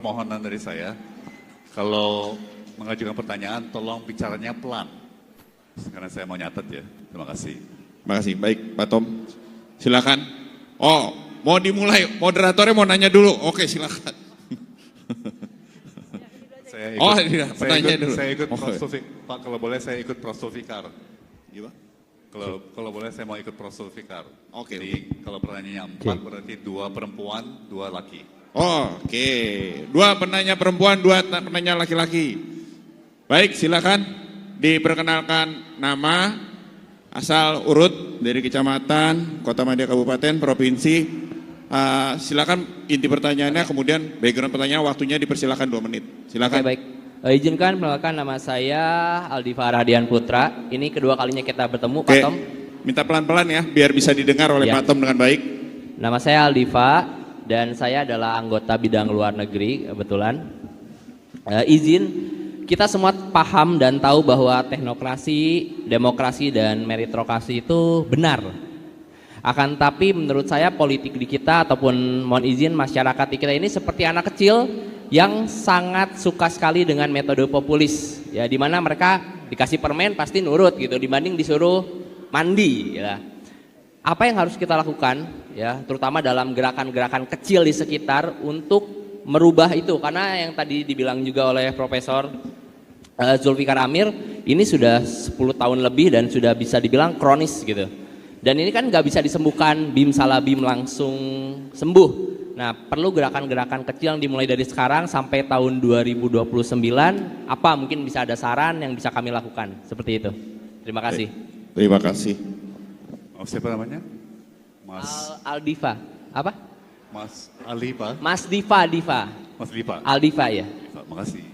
Permohonan dari saya, kalau mengajukan pertanyaan, tolong bicaranya pelan. Karena saya mau nyatet ya. Terima kasih. Terima kasih. Baik, Pak Tom. Silakan. Oh, mau dimulai. Moderatornya mau nanya dulu. Oke, silakan. Saya ikut Pak, kalau boleh saya ikut Prof. Fikar. Gimana? Kalau boleh saya mau ikut Prof. Fikar. Oke. Jadi kalau pertanyaannya 4 berarti 2 perempuan, 2 laki. Oke. 2 penanya perempuan, 2 penanya laki-laki. Baik, silakan diperkenalkan nama, asal urut dari kecamatan, Kota Madya Kabupaten, provinsi. Silakan inti pertanyaannya, kemudian background pertanyaan waktunya dipersilakan 2 menit. Silakan. Oke, baik. Izinkan perkenalkan nama saya Aldi Farhadian Putra. Ini kedua kalinya kita bertemu, Pak Tom. Minta pelan-pelan ya, biar bisa didengar oleh Pak Tom dengan baik. Nama saya Aldifa dan saya adalah anggota bidang luar negeri kebetulan. Izin, kita semua paham dan tahu bahwa teknokrasi, demokrasi dan meritokrasi itu benar. Akan tapi menurut saya politik di kita ataupun mohon izin masyarakat di kita ini seperti anak kecil yang sangat suka sekali dengan metode populis. Ya, di mana mereka dikasih permen pasti nurut gitu dibanding disuruh mandi ya. Apa yang harus kita lakukan ya, terutama dalam gerakan-gerakan kecil di sekitar untuk merubah itu, karena yang tadi dibilang juga oleh Profesor Zulfikar Amir, ini sudah 10 tahun lebih dan sudah bisa dibilang kronis gitu. Dan ini kan nggak bisa disembuhkan bim salah bim langsung sembuh. Nah, perlu gerakan-gerakan kecil yang dimulai dari sekarang sampai tahun 2029. Apa mungkin bisa ada saran yang bisa kami lakukan seperti itu. Terima kasih. Terima kasih. Oh, siapa namanya? Mas Aldifa. Apa? Mas Alifa. Mas Diva. Mas Lipa. Aldifa ya. Terima kasih.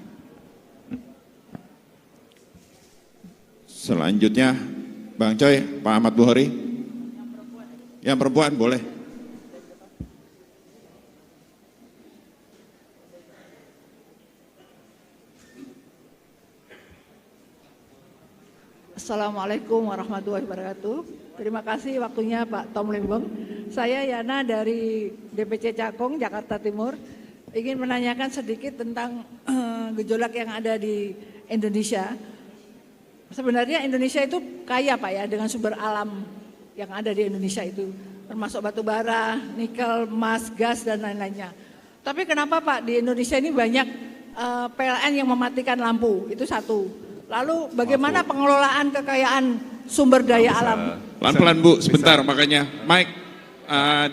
Selanjutnya Bang Coy, Pak Ahmad Buhori. Yang perempuan boleh. Assalamualaikum warahmatullahi wabarakatuh. Terima kasih waktunya Pak Tom Lembong. Saya Yana dari DPC Cakung, Jakarta Timur. Ingin menanyakan sedikit tentang gejolak yang ada di Indonesia. Sebenarnya Indonesia itu kaya Pak ya dengan sumber alam yang ada di Indonesia itu. Termasuk batu bara, nikel, emas, gas dan lain-lainnya. Tapi kenapa Pak di Indonesia ini banyak PLN yang mematikan lampu? Itu satu. Lalu bagaimana pengelolaan kekayaan sumber daya alam? Pelan-pelan Bu, sebentar makanya Mike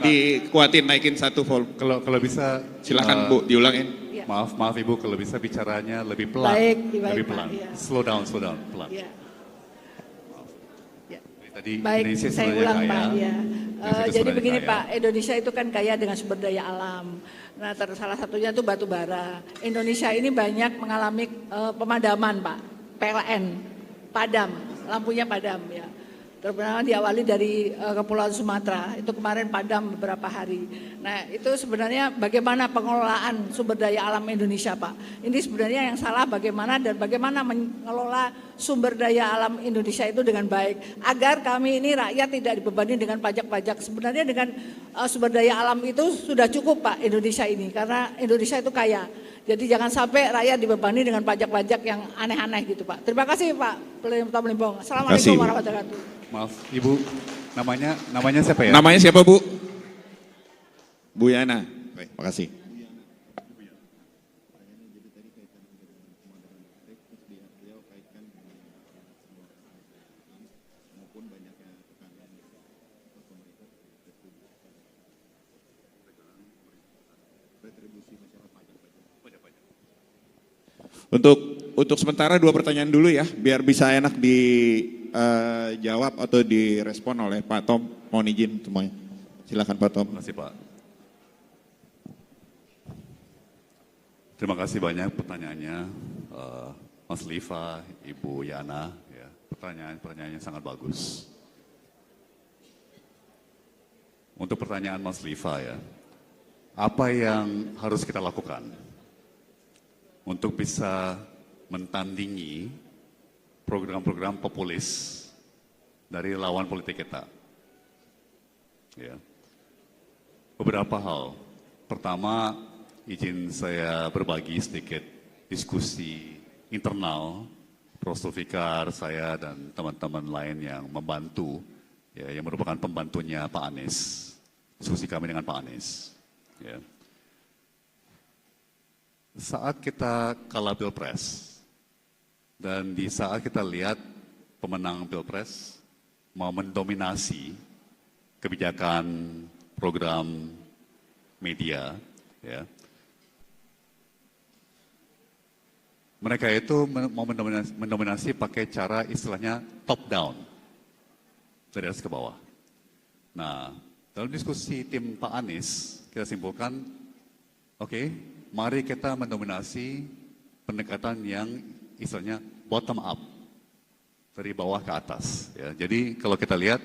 dikuatin naikin 1 volt. Kalau bisa silakan Bu diulangin. Ya. Maaf Ibu kalau bisa bicaranya lebih pelan. Baik, lebih pelan. Pak, ya. Slow down, pelan. Ya. Ya. Tadi Baik, Indonesia saya sebenarnya ulang kaya. Pak. Ya. Indonesia itu Jadi sebenarnya begini kaya. Pak, Indonesia itu kan kaya dengan sumber daya alam. Nah, salah satunya itu batu bara. Indonesia ini banyak mengalami pemadaman Pak, PLN, padam, lampunya padam ya. Terutama diawali dari Kepulauan Sumatera, itu kemarin padam beberapa hari. Nah itu sebenarnya bagaimana pengelolaan sumber daya alam Indonesia Pak. Ini sebenarnya yang salah bagaimana dan bagaimana mengelola sumber daya alam Indonesia itu dengan baik. Agar kami ini rakyat tidak dibebani dengan pajak-pajak. Sebenarnya dengan sumber daya alam itu sudah cukup Pak Indonesia ini. Karena Indonesia itu kaya. Jadi jangan sampai rakyat dibebani dengan pajak-pajak yang aneh-aneh gitu Pak. Terima kasih Pak Tom Lembong. Assalamualaikum warahmatullahi wabarakatuh. Maaf, Ibu, namanya siapa ya? Namanya siapa Bu? Bu Yana. Baik, makasih. Untuk sementara 2 pertanyaan dulu ya, biar bisa enak dijawab atau direspon oleh Pak Tom. Mohon izin semuanya. Silakan Pak Tom. Terima kasih Pak. Terima kasih banyak pertanyaannya, Mas Liva, Ibu Yana. Ya, pertanyaannya sangat bagus. Untuk pertanyaan Mas Liva ya, apa yang harus kita lakukan untuk bisa mentandingi program-program populis dari lawan politik kita? Ya. Beberapa hal. Pertama, izin saya berbagi sedikit diskusi internal Prof. Zulfikar, saya dan teman-teman lain yang membantu, ya, yang merupakan pembantunya Pak Anies, diskusi kami dengan Pak Anies. Ya. Saat kita kalah Pilpres, dan di saat kita lihat pemenang Pilpres mau mendominasi kebijakan program media, ya, mereka itu mau mendominasi pakai cara istilahnya top down, dari atas ke bawah. Nah, dalam diskusi tim Pak Anies, kita simpulkan, oke, mari kita mendominasi pendekatan yang istilahnya bottom up, dari bawah ke atas. Ya. Jadi kalau kita lihat,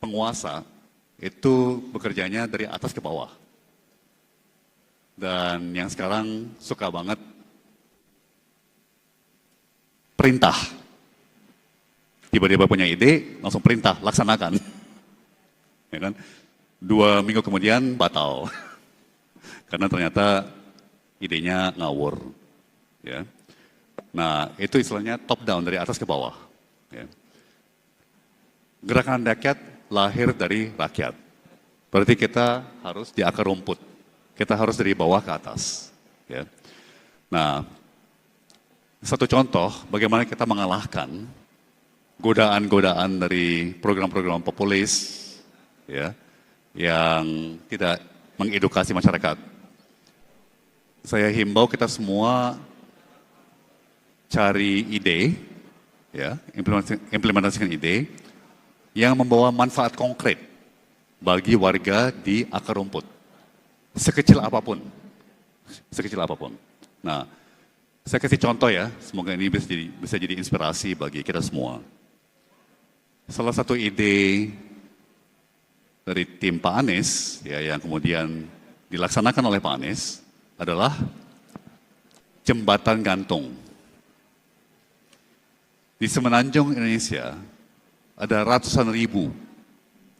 penguasa itu bekerjanya dari atas ke bawah. Dan yang sekarang suka banget perintah. Tiba-tiba punya ide, langsung perintah, laksanakan. Ya kan? 2 minggu kemudian batal. Karena ternyata idenya ngawur. Ya. Nah, itu istilahnya top down, dari atas ke bawah. Ya. Gerakan rakyat lahir dari rakyat. Berarti kita harus di akar rumput. Kita harus dari bawah ke atas. Ya. Nah, satu contoh bagaimana kita mengalahkan godaan-godaan dari program-program populis, ya, yang tidak mengedukasi masyarakat. Saya himbau kita semua cari ide, ya, implementasikan ide yang membawa manfaat konkret bagi warga di akar rumput, sekecil apapun, sekecil apapun. Nah, saya kasih contoh ya, semoga ini bisa jadi inspirasi bagi kita semua. Salah satu ide dari tim Pak Anies, ya, yang kemudian dilaksanakan oleh Pak Anies adalah jembatan gantung. Di Semenanjung Indonesia ada ratusan ribu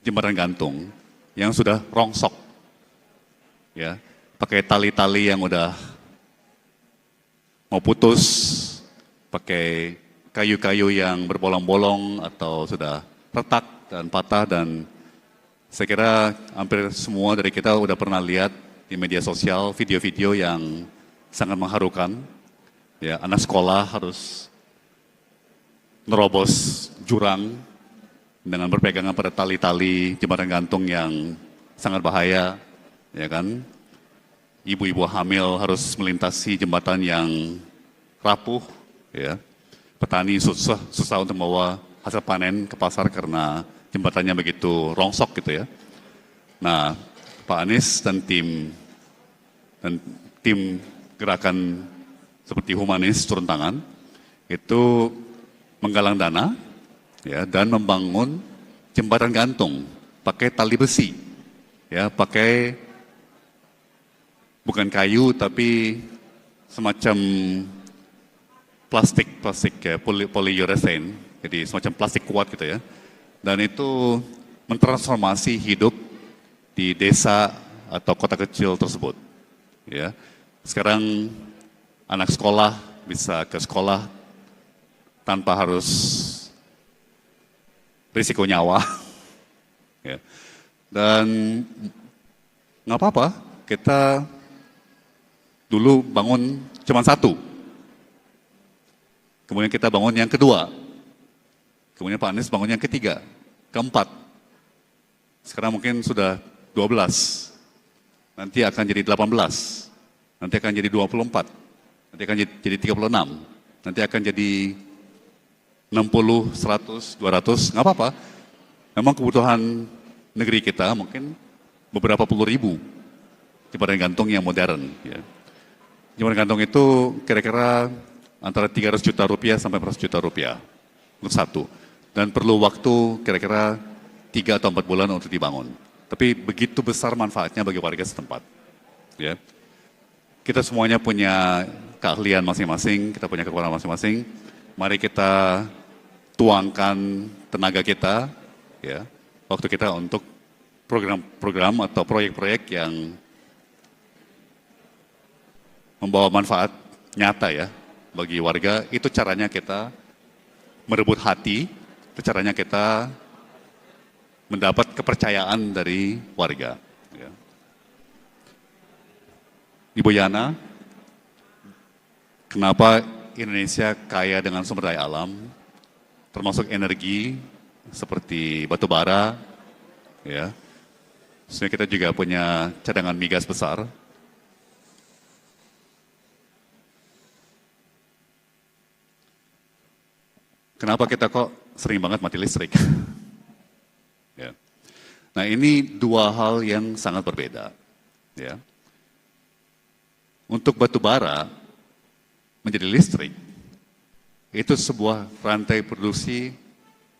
jembatan gantung yang sudah rongsok, ya, pakai tali-tali yang udah mau putus, pakai kayu-kayu yang berbolong-bolong atau sudah retak dan patah, dan saya kira hampir semua dari kita udah pernah lihat di media sosial video-video yang sangat mengharukan. Ya, anak sekolah harus nerobos jurang dengan berpegangan pada tali-tali jembatan gantung yang sangat bahaya, ya kan? Ibu-ibu hamil harus melintasi jembatan yang rapuh, ya. Petani susah untuk membawa hasil panen ke pasar karena jembatannya begitu rongsok gitu ya. Nah, Pak Anies dan tim gerakan seperti humanis turun tangan itu menggalang dana, ya, dan membangun jembatan gantung pakai tali besi, ya, pakai bukan kayu tapi semacam plastik ya, polyurethane, jadi semacam plastik kuat gitu ya. Dan itu mentransformasi hidup di desa atau kota kecil tersebut. Ya, sekarang anak sekolah bisa ke sekolah tanpa harus risiko nyawa. Ya. Dan nggak apa-apa, kita dulu bangun cuma satu, kemudian kita bangun yang kedua, kemudian Pak Anies bangun yang ketiga, keempat, sekarang mungkin sudah 12, nanti akan jadi 18, nanti akan jadi 24, nanti akan jadi 36, nanti akan jadi 60, 100, 200, nggak apa-apa. Memang kebutuhan negeri kita mungkin beberapa puluh ribu jembatan gantung yang modern. Ya. Jembatan gantung itu kira-kira antara 300 juta rupiah sampai 400 juta rupiah untuk satu. Dan perlu waktu kira-kira 3 atau 4 bulan untuk dibangun. Tapi begitu besar manfaatnya bagi warga setempat. Ya. Kita semuanya punya keahlian masing-masing, kita punya kekuatan masing-masing. Mari kita tuangkan tenaga kita, ya, waktu kita untuk program-program atau proyek-proyek yang membawa manfaat nyata ya bagi warga, itu caranya kita merebut hati, itu caranya kita mendapat kepercayaan dari warga. Ya. Ibu Yana, kenapa Indonesia kaya dengan sumber daya alam, termasuk energi seperti batu bara, ya. Sebenarnya kita juga punya cadangan migas besar. Kenapa kita kok sering banget mati listrik? Ya. Nah ini dua hal yang sangat berbeda. Ya. Untuk batu bara menjadi listrik, itu sebuah rantai produksi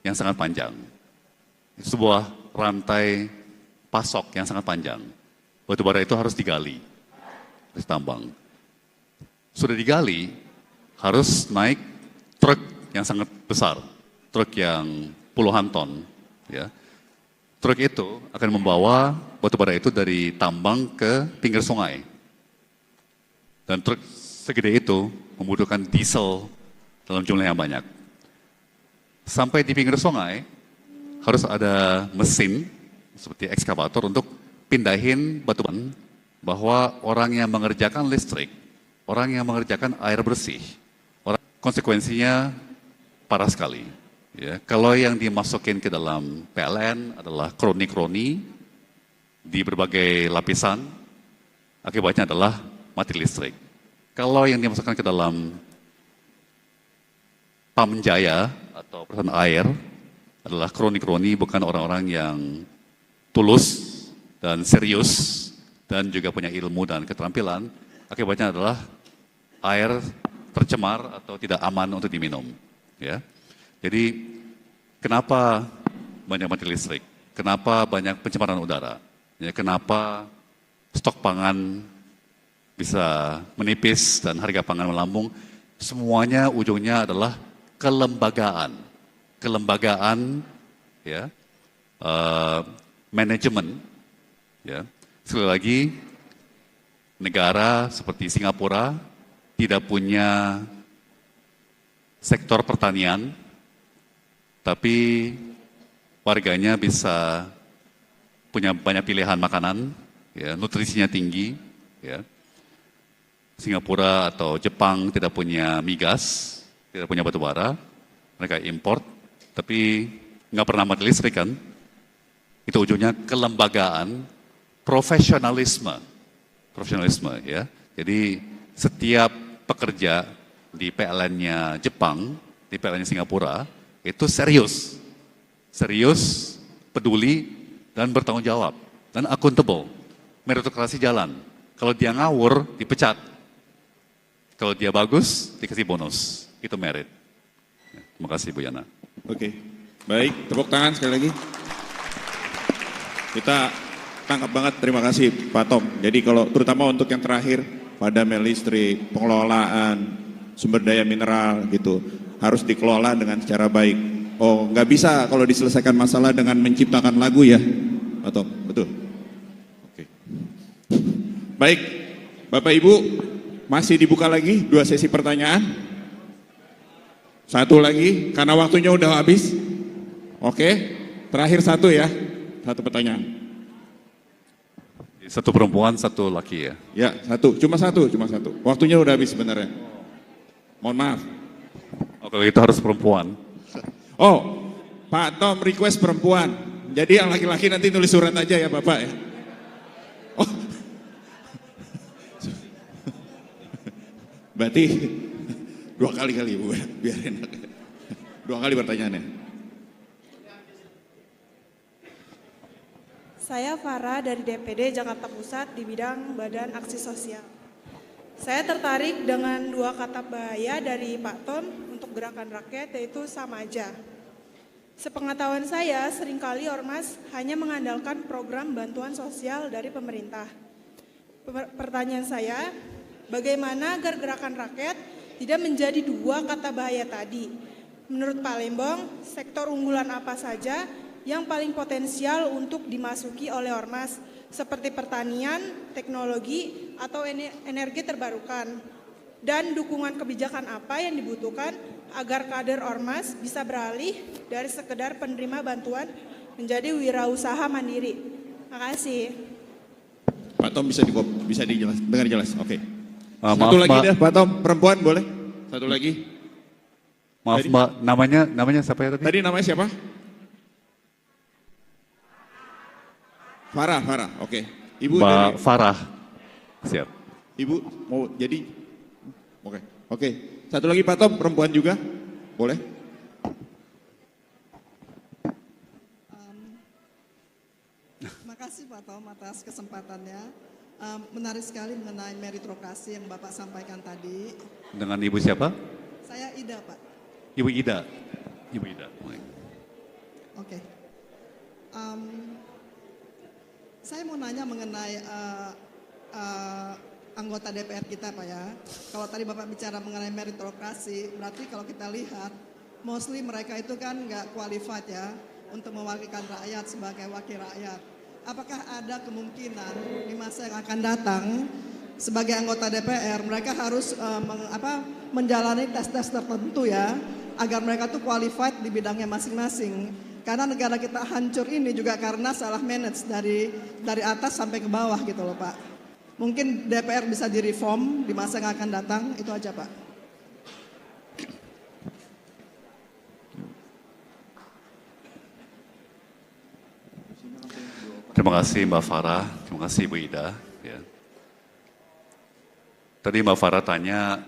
yang sangat panjang. Sebuah rantai pasok yang sangat panjang. Batu bara itu harus digali, harus tambang. Sudah digali, harus naik truk yang sangat besar, truk yang puluhan ton. Ya. Truk itu akan membawa batu bara itu dari tambang ke pinggir sungai. Dan truk segede itu membutuhkan diesel dalam jumlah yang banyak. Sampai di pinggir sungai, harus ada mesin seperti ekskavator untuk pindahin batu bara, bahwa orang yang mengerjakan listrik, orang yang mengerjakan air bersih, konsekuensinya parah sekali. Ya, kalau yang dimasukin ke dalam PLN adalah kroni-kroni di berbagai lapisan, akibatnya adalah mati listrik. Kalau yang dimasukkan ke dalam Pamjaya atau perusahaan air adalah kroni-kroni, bukan orang-orang yang tulus dan serius dan juga punya ilmu dan keterampilan, akibatnya adalah air tercemar atau tidak aman untuk diminum. Ya. Jadi kenapa banyak mati listrik? Kenapa banyak pencemaran udara? Ya, kenapa stok pangan bisa menipis dan harga pangan melambung? Semuanya ujungnya adalah kelembagaan, ya, manajemen. Ya. Sekali lagi, negara seperti Singapura tidak punya sektor pertanian, tapi warganya bisa punya banyak pilihan makanan, ya, nutrisinya tinggi. Ya. Singapura atau Jepang tidak punya migas, tidak punya batu bara, mereka import, tapi nggak pernah mati listrik kan? Itu ujungnya kelembagaan, profesionalisme, ya. Jadi setiap pekerja di PLN-nya Jepang, di PLN-nya Singapura, itu serius, peduli, dan bertanggung jawab, dan accountable. Meritokrasi jalan. Kalau dia ngawur, dipecat. Kalau dia bagus, dikasih bonus. Itu merit. Terima kasih Bu Yana. Oke, baik, tepuk tangan sekali lagi. Kita tangkap banget, terima kasih Pak Tom. Jadi kalau terutama untuk yang terakhir, padam listrik, pengelolaan, sumber daya mineral gitu, harus dikelola dengan secara baik. Oh, nggak bisa kalau diselesaikan masalah dengan menciptakan lagu ya, Pak Tom, betul? Oke. Baik, Bapak Ibu, masih dibuka lagi 2 sesi pertanyaan. 1 lagi, karena waktunya udah habis. Oke, terakhir 1 ya, 1 pertanyaan. 1 perempuan, 1 laki ya? Ya, 1, cuma satu. Waktunya udah habis sebenarnya. Mohon maaf. Oh, kalau itu harus perempuan. Oh, Pak Tom request perempuan. Jadi yang laki-laki nanti nulis surat aja ya Bapak ya. Oh. Berarti 2 kali Bu, biar enak. 2 kali pertanyaannya. Saya Farah dari DPD Jakarta Pusat di bidang Badan Aksi Sosial. Saya tertarik dengan 2 kata bahaya dari Pak Tom untuk gerakan rakyat, yaitu sama aja. Sepengetahuan saya, seringkali Ormas hanya mengandalkan program bantuan sosial dari pemerintah. Pertanyaan saya, bagaimana agar gerakan rakyat tidak menjadi 2 kata bahaya tadi? Menurut Pak Lembong, sektor unggulan apa saja yang paling potensial untuk dimasuki oleh Ormas seperti pertanian, teknologi, atau energi terbarukan? Dan dukungan kebijakan apa yang dibutuhkan agar kader Ormas bisa beralih dari sekedar penerima bantuan menjadi wirausaha mandiri? Makasih. Pak Tom bisa dijelas, dengar jelas. Oke. Maaf, Satu lagi Mbak. deh, Pak Tom, perempuan boleh? Satu lagi. Maaf Tadi- Mbak, namanya siapa ya tadi? Tadi namanya siapa? Farah, oke. Ibu Mbak dari, Farah. Siap. Ibu mau jadi, oke. Satu lagi Pak Tom, perempuan juga, boleh? Makasih Pak Tom atas kesempatannya. Menarik sekali mengenai meritokrasi yang Bapak sampaikan tadi. Dengan Ibu siapa? Saya Ida Pak. Ibu Ida. Ibu Ida. Oke. Saya mau nanya mengenai anggota DPR kita Pak ya. Kalau tadi Bapak bicara mengenai meritokrasi, berarti kalau kita lihat, mostly mereka itu kan nggak qualified ya untuk mewakilkan rakyat sebagai wakil rakyat. Apakah ada kemungkinan di masa yang akan datang sebagai anggota DPR mereka harus menjalani tes-tes tertentu ya agar mereka tuh qualified di bidangnya masing-masing. Karena negara kita hancur ini juga karena salah manage dari atas sampai ke bawah gitu loh Pak. Mungkin DPR bisa direform di masa yang akan datang, itu aja Pak. Terima kasih Mbak Farah, terima kasih Ibu Ida. Ya. Tadi Mbak Farah tanya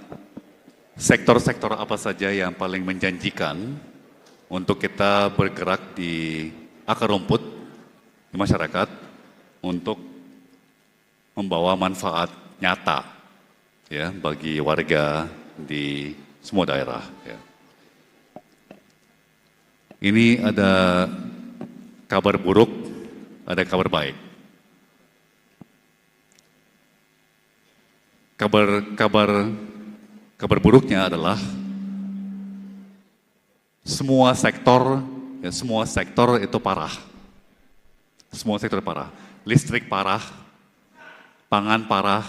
sektor-sektor apa saja yang paling menjanjikan untuk kita bergerak di akar rumput di masyarakat untuk membawa manfaat nyata ya bagi warga di semua daerah. Ya. Ini ada kabar buruk, ada kabar baik. Kabar buruknya adalah semua sektor itu parah. Semua sektor parah. Listrik parah, pangan parah,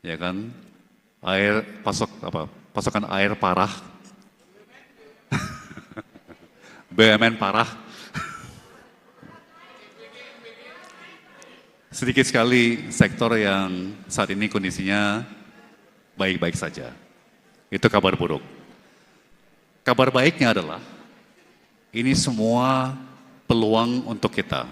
ya kan? Pasokan air parah. BUMN parah. Sedikit sekali sektor yang saat ini kondisinya baik-baik saja. Itu kabar buruk. Kabar baiknya adalah ini semua peluang untuk kita.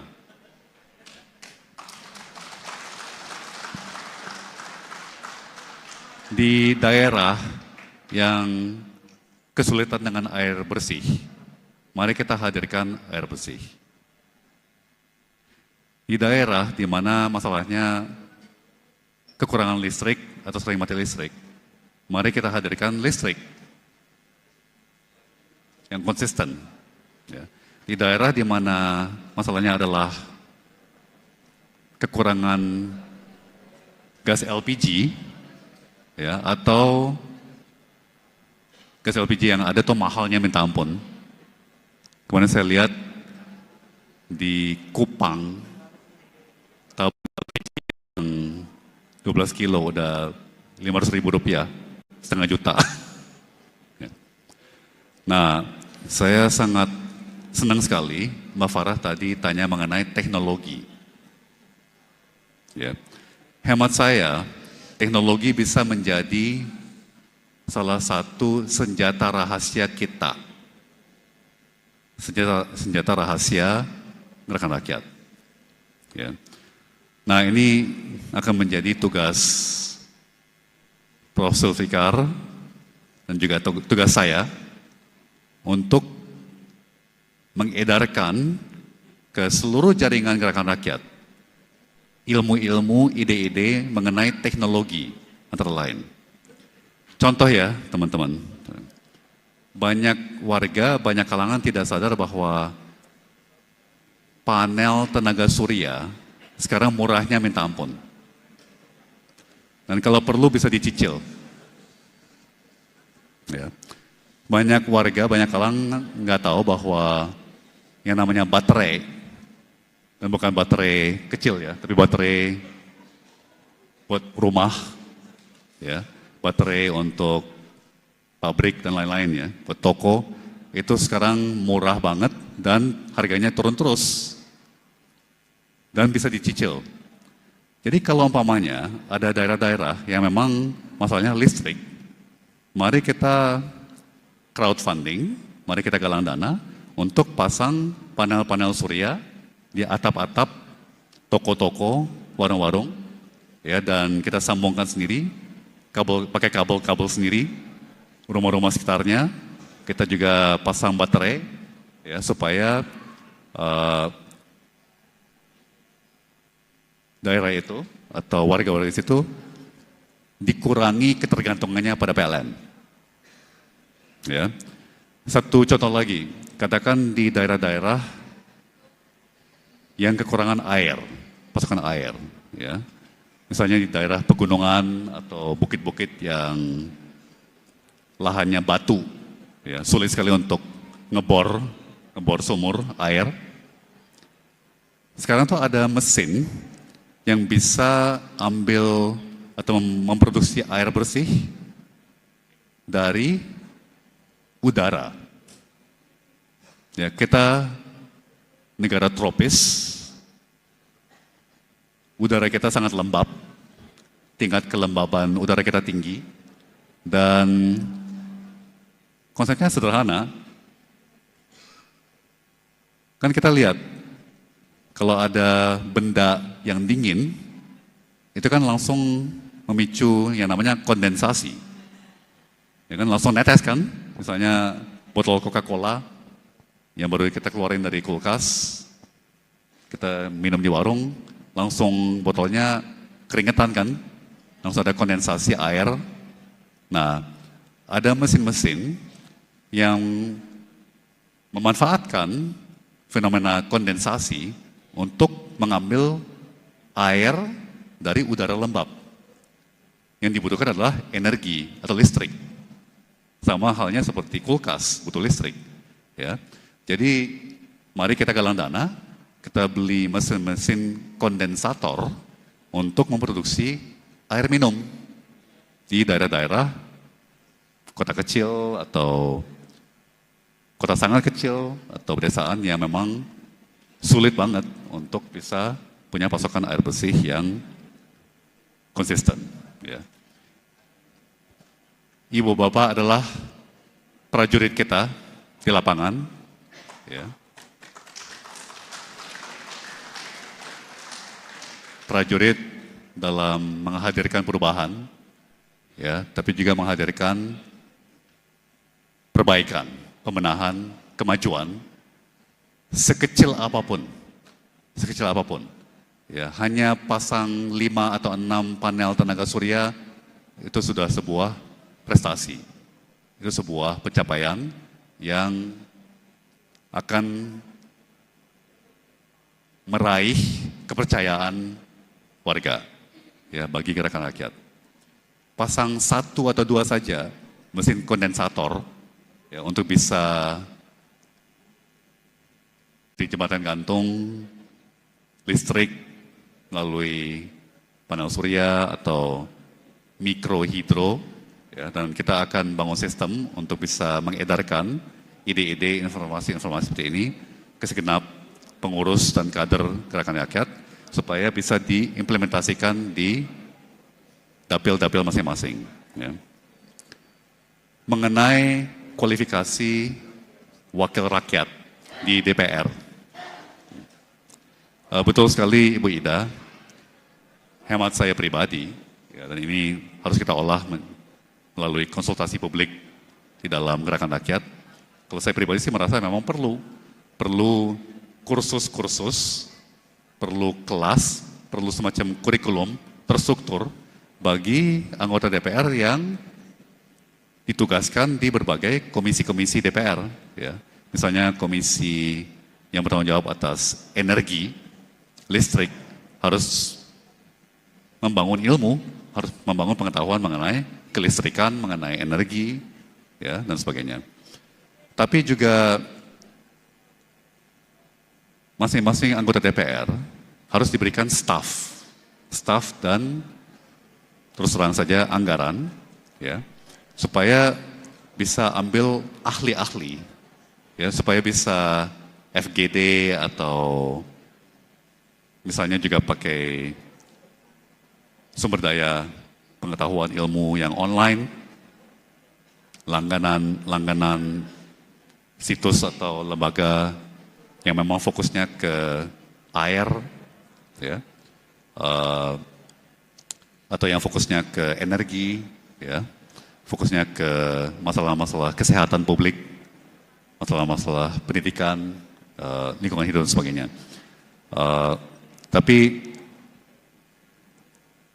Di daerah yang kesulitan dengan air bersih, mari kita hadirkan air bersih. Di daerah di mana masalahnya kekurangan listrik atau sering mati listrik, mari kita hadirkan listrik yang konsisten. Ya. Di daerah di mana masalahnya adalah kekurangan gas LPG, ya, atau gas LPG yang ada tuh mahalnya minta ampun. Kemarin saya lihat di Kupang, tabung LPG yang 12 kilo udah 500.000 rupiah, setengah juta. Ya. Nah, saya sangat senang sekali Mbak Farah tadi tanya mengenai teknologi. Ya. Hemat saya, teknologi bisa menjadi salah satu senjata rahasia kita. Senjata rahasia gerakan rakyat. Ya. Nah, ini akan menjadi tugas Prof. Zulfikar dan juga tugas saya untuk mengedarkan ke seluruh jaringan gerakan rakyat ilmu-ilmu, ide-ide mengenai teknologi antara lain. Contoh ya teman-teman, banyak warga, banyak kalangan tidak sadar bahwa panel tenaga surya sekarang murahnya minta ampun. Dan kalau perlu bisa dicicil. Ya. Banyak warga, banyak kalangan nggak tahu bahwa yang namanya baterai Dan bukan baterai kecil ya, tapi baterai buat rumah, ya, baterai untuk pabrik dan lain-lain ya, buat toko, itu sekarang murah banget dan harganya turun terus dan bisa dicicil. Jadi kalau umpamanya ada daerah-daerah yang memang masalahnya listrik, mari kita crowdfunding, mari kita galang dana untuk pasang panel-panel surya di atap-atap toko-toko, warung-warung, ya, dan kita sambungkan sendiri, pakai kabel-kabel sendiri, rumah-rumah sekitarnya, kita juga pasang baterai, ya, supaya daerah itu atau warga-warga di situ dikurangi ketergantungannya pada PLN. Ya, satu contoh lagi, katakan di daerah-daerah yang kekurangan air, pasokan air, ya. Misalnya di daerah pegunungan atau bukit-bukit yang lahannya batu, ya, sulit sekali untuk ngebor sumur air. Sekarang tuh ada mesin yang bisa ambil atau memproduksi air bersih dari udara. Ya, kita negara tropis, udara kita sangat lembab, tingkat kelembaban udara kita tinggi, dan konsepnya sederhana. Kan kita lihat, kalau ada benda yang dingin, itu kan langsung memicu yang namanya kondensasi. Ya kan, langsung netes kan, misalnya botol Coca-Cola yang baru kita keluarin dari kulkas, kita minum di warung, langsung botolnya keringetan kan, langsung ada kondensasi air. Nah, ada mesin-mesin yang memanfaatkan fenomena kondensasi untuk mengambil air dari udara lembab. Yang dibutuhkan adalah energi atau listrik. Sama halnya seperti kulkas, butuh listrik. Ya. Jadi, mari kita galang dana, kita beli mesin-mesin kondensator untuk memproduksi air minum di daerah-daerah kota kecil atau kota sangat kecil atau pedesaan yang memang sulit banget untuk bisa punya pasokan air bersih yang konsisten. Ya. Ibu bapak adalah prajurit kita di lapangan. Ya. Prajurit dalam menghadirkan perubahan, ya, tapi juga menghadirkan perbaikan, pembenahan, kemajuan, sekecil apapun, ya, hanya pasang 5 atau 6 panel tenaga surya itu sudah sebuah prestasi, itu sebuah pencapaian yang akan meraih kepercayaan warga, ya, bagi gerakan rakyat. Pasang 1 atau 2 saja mesin kondensator, ya, untuk bisa di jembatan gantung listrik melalui panel surya atau mikrohidro, ya, dan kita akan bangun sistem untuk bisa mengedarkan ide-ide, informasi-informasi seperti ini ke segenap pengurus dan kader gerakan rakyat, supaya bisa diimplementasikan di dapil-dapil masing-masing. Ya. Mengenai kualifikasi wakil rakyat di DPR, betul sekali Ibu Ida, hemat saya pribadi, ya, dan ini harus kita olah melalui konsultasi publik di dalam gerakan rakyat. Kalau saya pribadi sih merasa memang perlu kursus-kursus, perlu kelas, perlu semacam kurikulum terstruktur bagi anggota DPR yang ditugaskan di berbagai komisi-komisi DPR. Ya. Misalnya komisi yang bertanggung jawab atas energi, listrik, harus membangun ilmu, harus membangun pengetahuan mengenai kelistrikan, mengenai energi, ya, dan sebagainya. Tapi juga masing-masing anggota DPR harus diberikan staff dan terus terang saja anggaran, ya, supaya bisa ambil ahli-ahli, ya, supaya bisa FGD atau misalnya juga pakai sumber daya pengetahuan ilmu yang online, langganan situs atau lembaga yang memang fokusnya ke air, ya, atau yang fokusnya ke energi, ya, fokusnya ke masalah-masalah kesehatan publik, masalah-masalah pendidikan, lingkungan hidup dan sebagainya. Tapi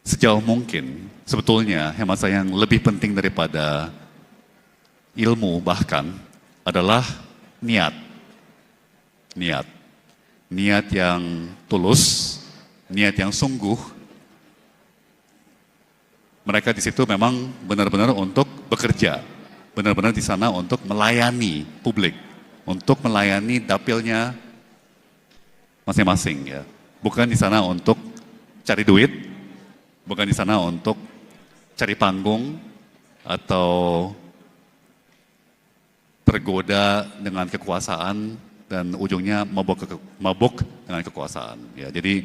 sejauh mungkin sebetulnya hemat saya yang lebih penting daripada ilmu bahkan adalah niat yang tulus, niat yang sungguh. Mereka di situ memang benar-benar untuk bekerja, benar-benar di sana untuk melayani publik, untuk melayani dapilnya masing-masing, ya. Bukan di sana untuk cari duit, bukan di sana untuk cari panggung atau tergoda dengan kekuasaan dan ujungnya mabuk dengan kekuasaan. Ya, jadi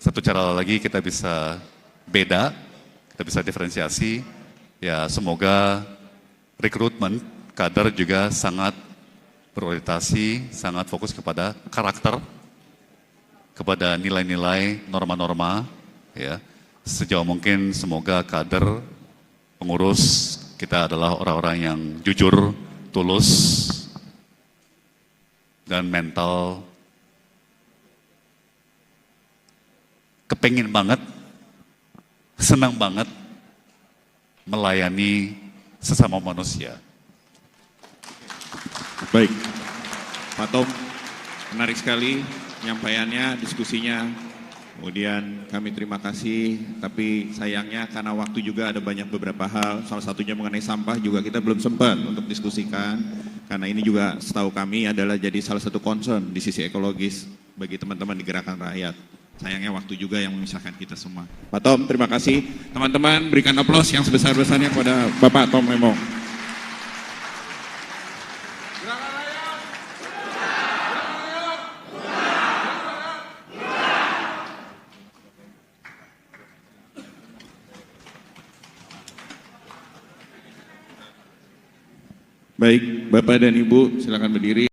satu cara lagi kita bisa beda, kita bisa diferensiasi. Ya, semoga rekrutmen kader juga sangat berorientasi, sangat fokus kepada karakter, kepada nilai-nilai, norma-norma. Ya, sejauh mungkin semoga kader pengurus kita adalah orang-orang yang jujur, tulus, dan mental kepengin banget, senang banget melayani sesama manusia. Baik, Pak Tom, menarik sekali penyampaiannya, diskusinya. Kemudian kami terima kasih, tapi sayangnya karena waktu juga ada banyak beberapa hal, salah satunya mengenai sampah juga kita belum sempat untuk diskusikan. Karena ini juga setahu kami adalah jadi salah satu concern di sisi ekologis bagi teman-teman di Gerakan Rakyat. Sayangnya waktu juga yang memisahkan kita semua. Pak Tom, terima kasih. Teman-teman berikan aplaus yang sebesar-besarnya kepada Bapak Tom Lemong. Baik, Bapak dan Ibu silakan berdiri.